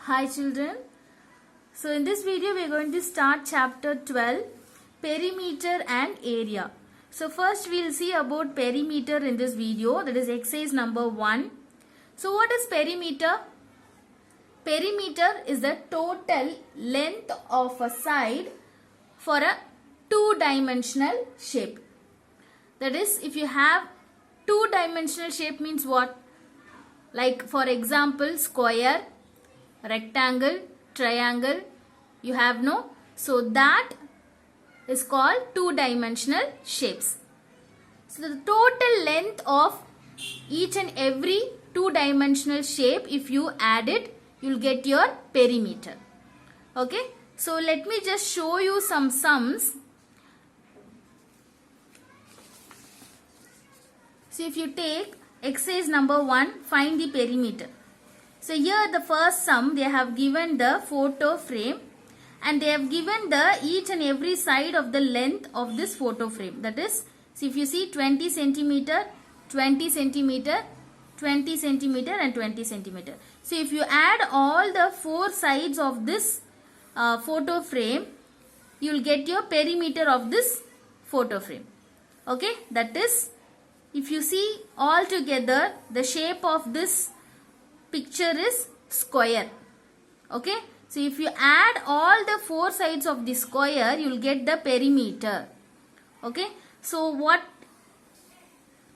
Hi children. So in this video we are going to start chapter 12, perimeter and area. So first we will see about perimeter in this video, that is exercise number 1. So what is perimeter? Perimeter is the total length of a side for a two-dimensional shape. That is, if you have two-dimensional shape means what? Like for example, square, rectangle, triangle, you have no? So that is called two-dimensional shapes. So the total length of each and every two-dimensional shape, if you add it, you will get your perimeter. Okay. So let me just show you some sums. So if you take exercise number 1, find the perimeter. So here the first sum, they have given the photo frame and they have given the each and every side of the length of this photo frame. That is, so if you see 20 centimeter, 20 centimeter, 20 centimeter and 20 centimeter. So if you add all the four sides of this photo frame, you will get your perimeter of this photo frame. Okay, that is, if you see all together, the shape of this picture is square. Okay, so if you add all the four sides of the square, you will get the perimeter. Okay, so what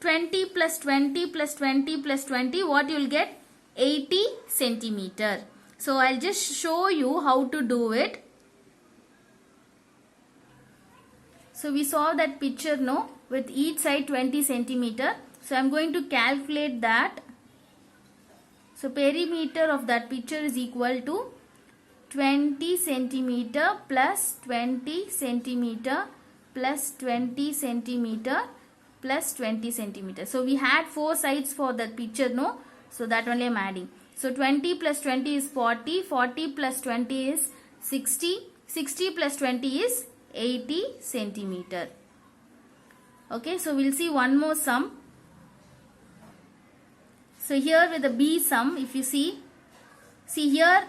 20 plus 20 plus 20 plus 20, what you will get? 80 centimeter. So I'll just show you how to do it. So we saw that picture, no, with each side 20 centimeter. So I'm going to calculate that. So perimeter of that picture is equal to 20 centimeter plus 20 centimeter plus 20 centimeter plus 20 centimeter. So we had four sides for that picture, no? So that only I'm adding. So 20 plus 20 is 40, 40 plus 20 is 60, 60 plus 20 is 80 centimeter. Okay, so we'll see one more sum. So here with the B sum, if you see here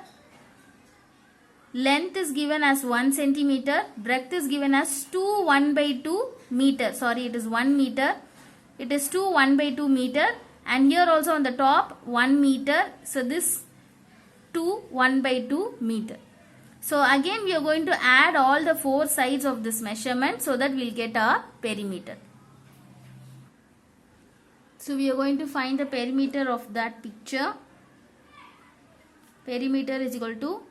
length is given as 1 centimeter, breadth is given as 2 1 by 2 meter. Sorry, it is 1 meter. It is 2 1 by 2 meter. And here also on the top 1 meter. So this 2 1 by 2 meter. So again we are going to add all the four sides of this measurement so that we will get our perimeter. So we are going to find the perimeter of that picture. Perimeter is equal to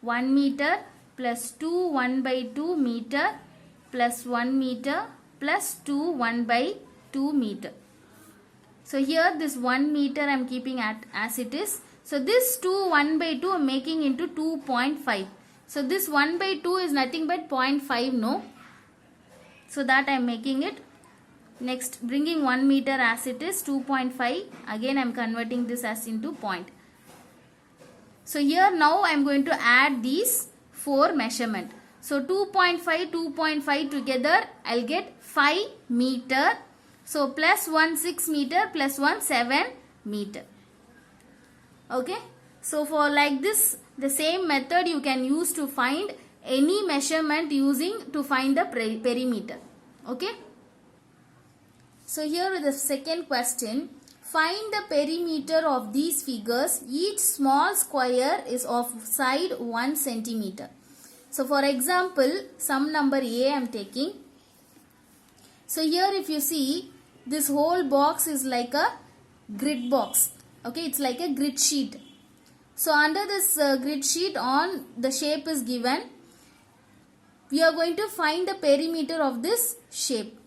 1 meter plus 2 1 by 2 meter plus 1 meter plus 2 1 by 2 meter. So here this 1 meter I am keeping as it is. So this 2 1 by 2 I am making into 2.5. So this 1 by 2 is nothing but 0.5, no? So that I am making it. Next, bringing 1 meter as it is, 2.5. Again I am converting this as into point. So here now I am going to add these four measurement. So 2.5, 2.5 together I will get 5 meter. So plus 1 6 meter plus 1 7 meter. Okay. So for like this, the same method you can use to find any measurement using to find the perimeter. Okay. So here with the second question, find the perimeter of these figures. Each small square is of side 1 centimeter. So for example, sum number A I am taking. So here if you see, this whole box is like a grid box. Okay, it's like a grid sheet. So under this grid sheet, on the shape is given. We are going to find the perimeter of this shape.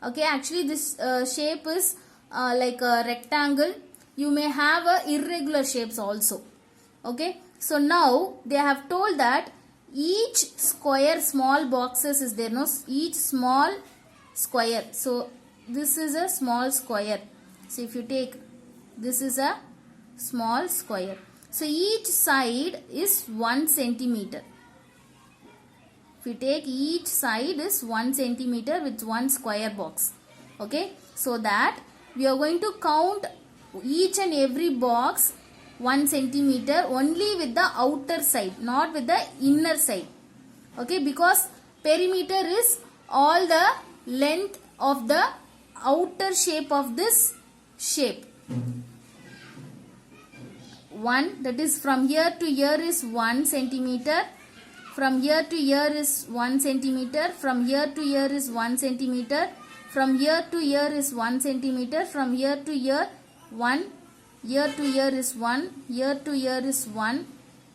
Okay, actually this shape is like a rectangle. You may have irregular shapes also. Okay, so now they have told that each square small boxes is there, no? Each small square. So this is a small square. So if you take, this is a small square. So each side is 1 centimeter. If you take, each side is 1 centimeter with one square box. Okay, so that we are going to count each and every box 1 centimeter only with the outer side, not with the inner side. Okay, because perimeter is all the length of the outer shape of this shape. 1, that is from here to here is 1 centimeter. From here to here is 1 centimeter. From here to here is 1 centimeter. From here to here is 1 centimeter. From here to here 1. Here to here is 1. Here to here is 1.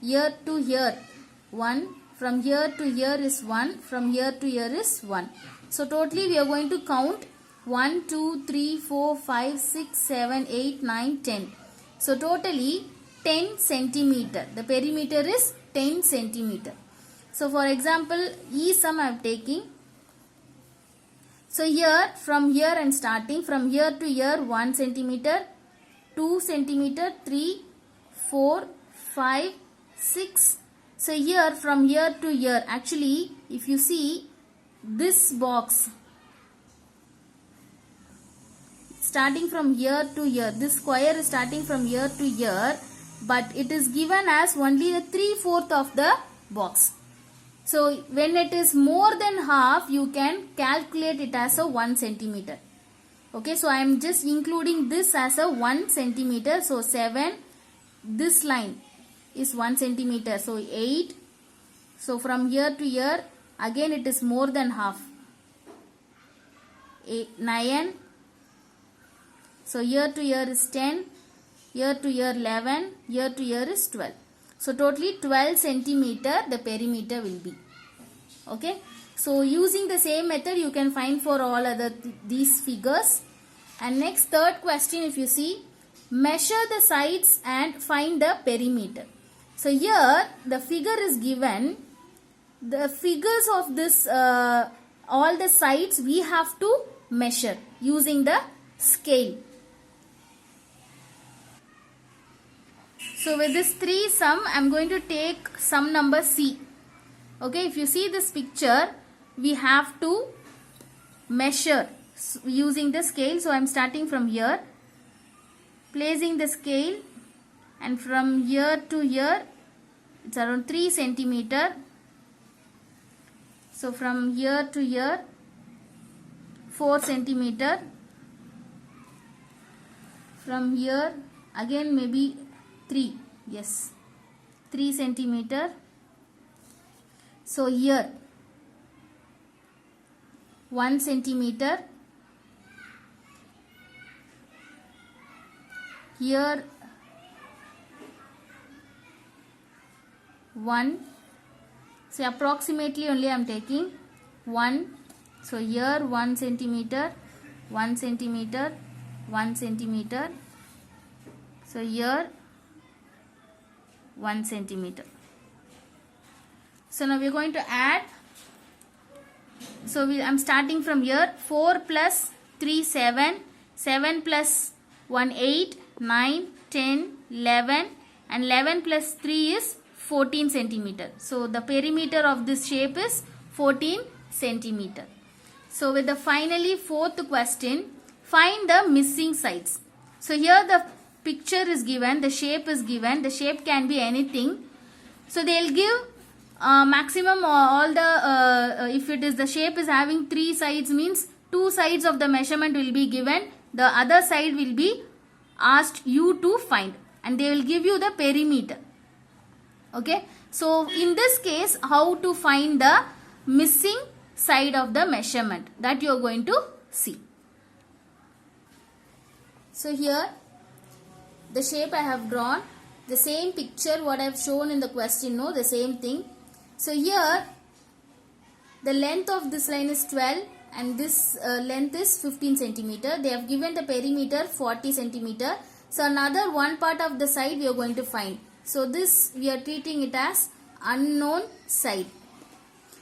Here to here 1. From here to here is 1. From here to here is 1. So totally we are going to count 1, 2, 3, 4, 5, 6, 7, 8, 9, 10. So totally 10 centimeter. The perimeter is 10 centimeter. So for example, E sum I am taking. So here, from here I am starting. From here to here 1 centimeter, 2 centimeter, 3, 4, 5, 6. So here, from here to here, actually if you see this box, starting from here to here, this square is starting from here to here, but it is given as only the 3/4 of the box. So when it is more than half, you can calculate it as a 1 centimeter. Okay, so I am just including this as a 1 centimeter. So 7, this line is 1 centimeter. So 8. So from here to here, again it is more than half. 8, 9. So here to here is 10. Here to here 11. Here to here is 12. So totally 12 centimeter the perimeter will be. Okay. So using the same method you can find for all other these figures. And next, third question, if you see, measure the sides and find the perimeter. So here the figure is given. The figures of this all the sides we have to measure using the scale. So with this 3 sum, I am going to take sum number C. Okay, if you see this picture, we have to measure using the scale. So I am starting from here, placing the scale, and from here to here, it's around 3 centimeter. So from here to here, 4 centimeter. From here, again maybe 3, yes, 3 centimeter. So here 1 centimeter, here 1. So approximately only I am taking 1. So here 1 centimeter, 1 centimeter, 1 centimeter. So here 1 centimeter. So now we are going to add. So I am starting from here. 4 plus 3, 7. 7 plus 1, 8. 9, 10, 11. And 11 plus 3 is 14 centimeter. So the perimeter of this shape is 14 centimeter. So with the finally fourth question, find the missing sides. So here the picture is given, the shape is given. The shape can be anything. So they will give maximum all the if it is the shape is having 3 sides, means 2 sides of the measurement will be given. The other side will be asked you to find, and they will give you the perimeter. Okay, so in this case, how to find the missing side of the measurement, that you are going to see. So here the shape I have drawn, the same picture what I have shown in the question, no, the same thing. So here the length of this line is 12 and this length is 15 centimeter. They have given the perimeter 40 centimeter. So another one part of the side we are going to find. So this we are treating it as unknown side.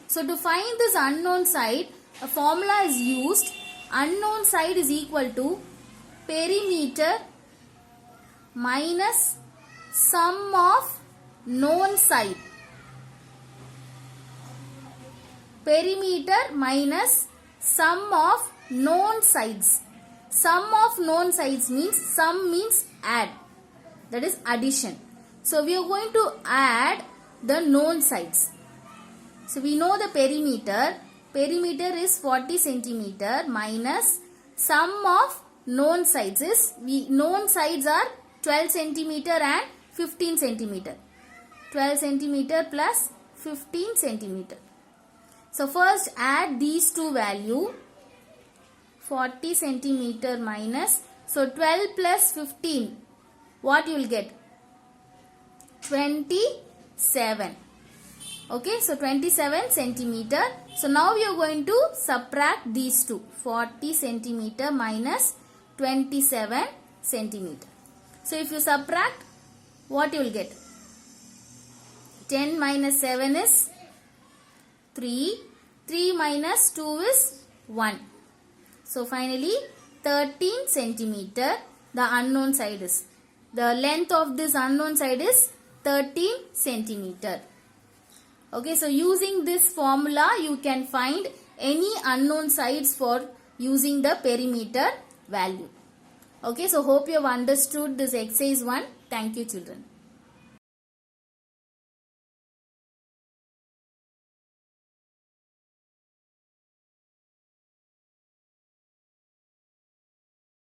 So to find this unknown side, a formula is used. Unknown side is equal to perimeter minus sum of known side. Perimeter minus sum of known sides. Sum of known sides means, sum means add. that is addition. So we are going to add the known sides. So we know the perimeter. Perimeter is 40 centimeter minus sum of known sides is, known sides are 12 centimeter and 15 centimeter. 12 centimeter plus 15 centimeter. So first add these two value. 40 centimeter minus, so 12 plus 15, what you will get? 27. Okay, so 27 centimeter. So now we are going to subtract these two. 40 centimeter minus 27 centimeter. So if you subtract, what you will get? 10 minus 7 is 3. 3 minus 2 is 1. So finally 13 centimeter the unknown side is. The length of this unknown side is 13 centimeter. Okay, so using this formula you can find any unknown sides for using the perimeter value. Okay, so hope you have understood this exercise 1. Thank you children.